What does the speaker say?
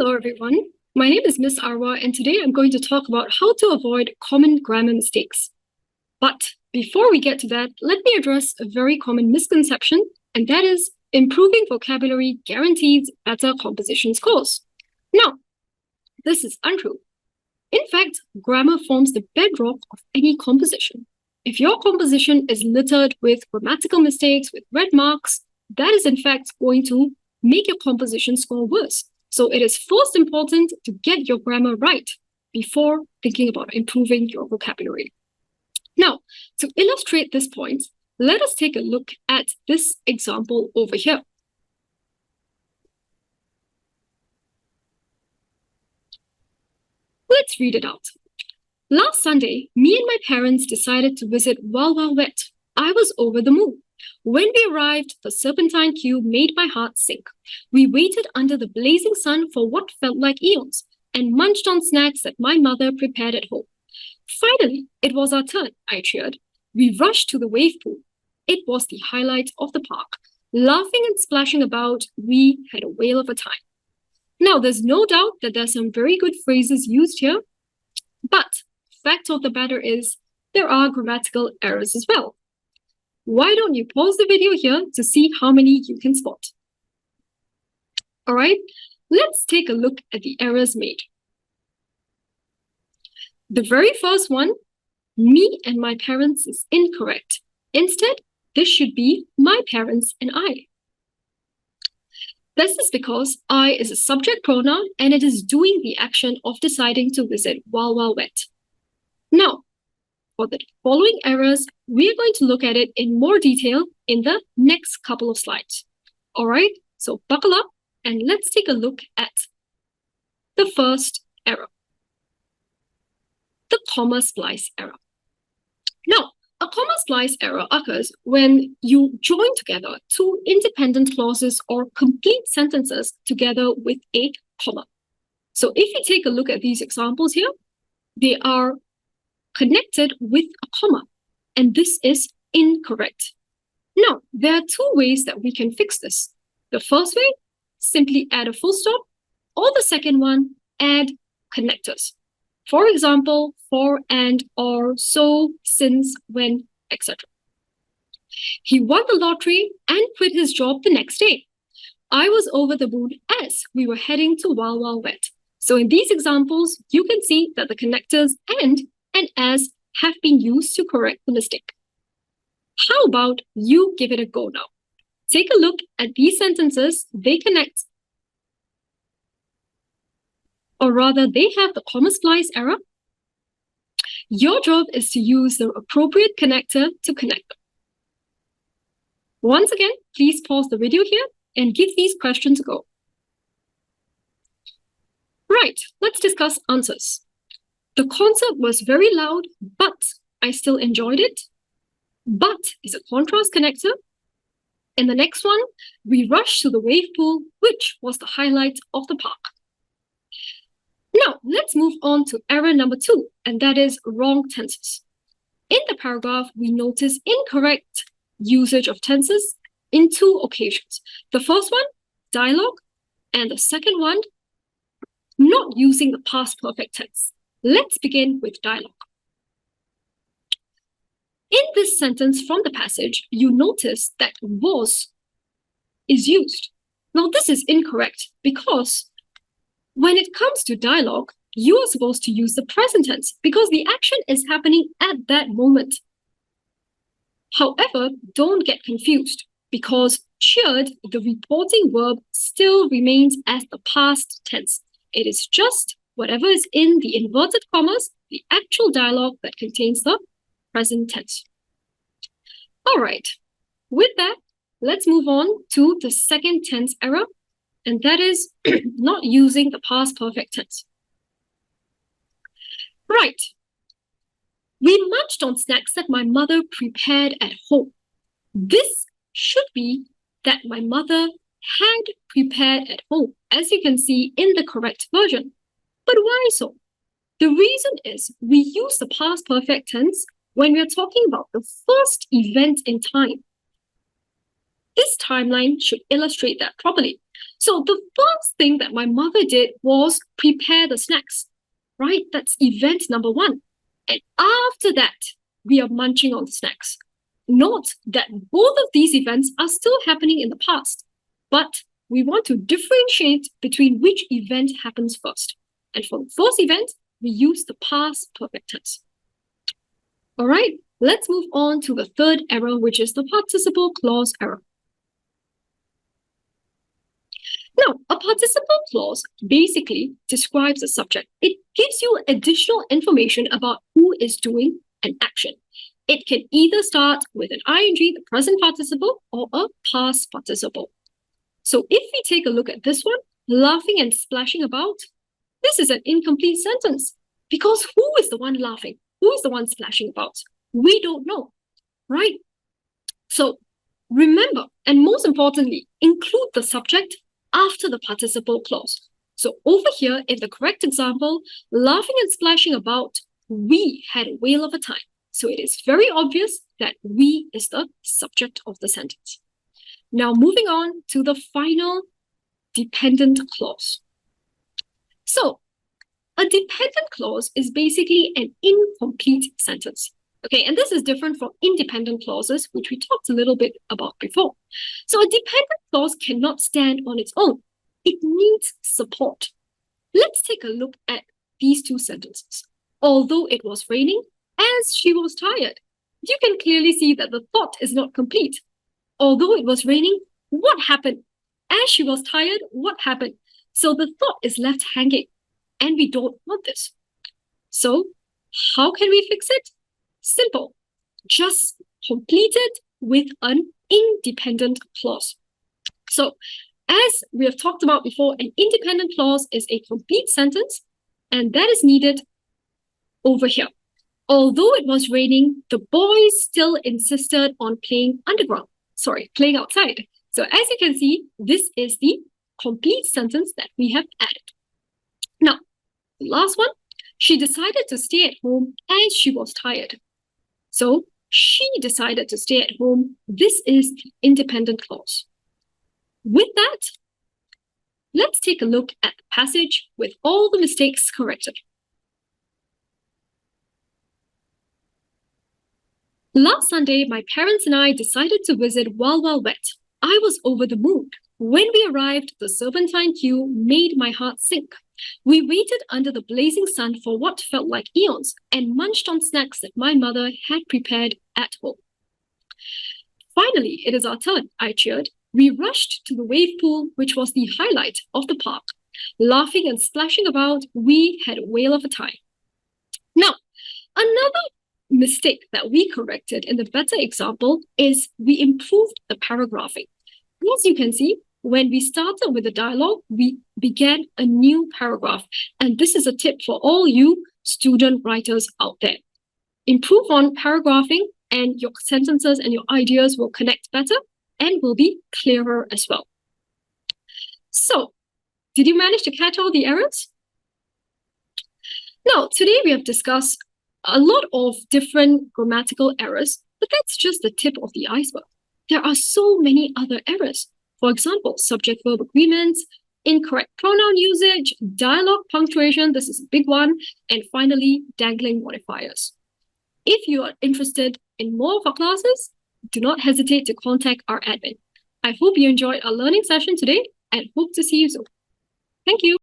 Hello, everyone. My name is Miss Arwa, and today I'm going to talk about how to avoid common grammar mistakes. But before we get to that, let me address a very common misconception, and that is improving vocabulary guarantees better composition scores. Now, this is untrue. In fact, grammar forms the bedrock of any composition. If your composition is littered with grammatical mistakes, with red marks, that is in fact going to make your composition score worse. So it is first important to get your grammar right before thinking about improving your vocabulary. Now, to illustrate this point, let us take a look at this example over here. Let's read it out. Last Sunday, me and my parents decided to visit Wild Wild Wet. I was over the moon. When we arrived, the serpentine queue made my heart sink. We waited under the blazing sun for what felt like eons and munched on snacks that my mother prepared at home. Finally, it was our turn, I cheered. We rushed to the wave pool. It was the highlight of the park. Laughing and splashing about, we had a whale of a time. Now, there's no doubt that there's some very good phrases used here, but fact of the matter is there are grammatical errors as well. Why don't you pause the video here to see how many you can spot? All right, let's take a look at the errors made. The very first one, me and my parents, is incorrect. Instead, this should be my parents and I. This is because I is a subject pronoun and it is doing the action of deciding to visit Wild Wild Wet. Now, for the following errors, we are going to look at it in more detail in the next couple of slides. All right, so buckle up and let's take a look at the first error, the comma splice error. Now, a comma splice error occurs when you join together two independent clauses or complete sentences together with a comma. So if you take a look at these examples here, they are connected with a comma, and this is incorrect. Now, there are two ways that we can fix this. The first way, simply add a full stop, or the second one, add connectors. For example, for, and, or, so, since, when, etc. He won the lottery and quit his job the next day. I was over the moon as we were heading to Wild Wild Wet. So in these examples, you can see that the connectors and as have been used to correct the mistake. How about you give it a go now? Take a look at these sentences. They connect, or rather they have the comma splice error. Your job is to use the appropriate connector to connect them. Once again, please pause the video here and give these questions a go. Right, let's discuss answers. The concert was very loud, but I still enjoyed it. But is a contrast connector. In the next one, we rushed to the wave pool, which was the highlight of the park. Now, let's move on to error number 2, and that is wrong tenses. In the paragraph, we notice incorrect usage of tenses in two occasions. The first one, dialogue, and the second one, not using the past perfect tense. Let's begin with dialogue. In this sentence from the passage, you notice that was is used. Now, this is incorrect because when it comes to dialogue, you are supposed to use the present tense because the action is happening at that moment. However, don't get confused because cheered, the reporting verb, still remains as the past tense. It is just whatever is in the inverted commas, the actual dialogue that contains the present tense. All right, with that, let's move on to the second tense error, and that is not using the past perfect tense. Right, we munched on snacks that my mother prepared at home. This should be that my mother had prepared at home, as you can see in the correct version. But why so? The reason is we use the past perfect tense when we are talking about the first event in time. This timeline should illustrate that properly. So the first thing that my mother did was prepare the snacks, right? That's event number one. And after that, we are munching on the snacks. Note that both of these events are still happening in the past, but we want to differentiate between which event happens first. And for the first event, we use the past perfect tense. All right, let's move on to the third error, which is the participle clause error. Now, a participle clause basically describes a subject. It gives you additional information about who is doing an action. It can either start with an ing, the present participle, or a past participle. So if we take a look at this one, laughing and splashing about, this is an incomplete sentence because who is the one laughing? Who is the one splashing about? We don't know, right? So remember, and most importantly, include the subject after the participle clause. So over here, in the correct example, laughing and splashing about, we had a whale of a time. So it is very obvious that we is the subject of the sentence. Now moving on to the final dependent clause. So a dependent clause is basically an incomplete sentence. Okay, and this is different from independent clauses, which we talked a little bit about before. So a dependent clause cannot stand on its own. It needs support. Let's take a look at these two sentences. Although it was raining, as she was tired. You can clearly see that the thought is not complete. Although it was raining, what happened? As she was tired, what happened? So the thought is left hanging, and we don't want this. So how can we fix it? Simple. Just complete it with an independent clause. So as we have talked about before, an independent clause is a complete sentence, and that is needed over here. Although it was raining, the boys still insisted on playing outside. So as you can see, this is the complete sentence that we have added. Now, the last one, she decided to stay at home as she was tired. So she decided to stay at home. This is the independent clause. With that, let's take a look at the passage with all the mistakes corrected. Last Sunday, my parents and I decided to visit Wild Wild Wet. I was over the moon. When we arrived, the serpentine queue made my heart sink. We waited under the blazing sun for what felt like eons and munched on snacks that my mother had prepared at home. Finally, it is our turn, I cheered. We rushed to the wave pool, which was the highlight of the park. Laughing and splashing about, we had a whale of a time. Now, another mistake that we corrected in the better example is we improved the paragraphing. As you can see, when we started with the dialogue, we began a new paragraph. And this is a tip for all you student writers out there. Improve on paragraphing and your sentences and your ideas will connect better and will be clearer as well. So, did you manage to catch all the errors? Now, today we have discussed a lot of different grammatical errors, but that's just the tip of the iceberg. There are so many other errors. For example, subject-verb agreements, incorrect pronoun usage, dialogue punctuation, this is a big one, and finally, dangling modifiers. If you are interested in more of our classes, do not hesitate to contact our admin. I hope you enjoyed our learning session today and hope to see you soon. Thank you.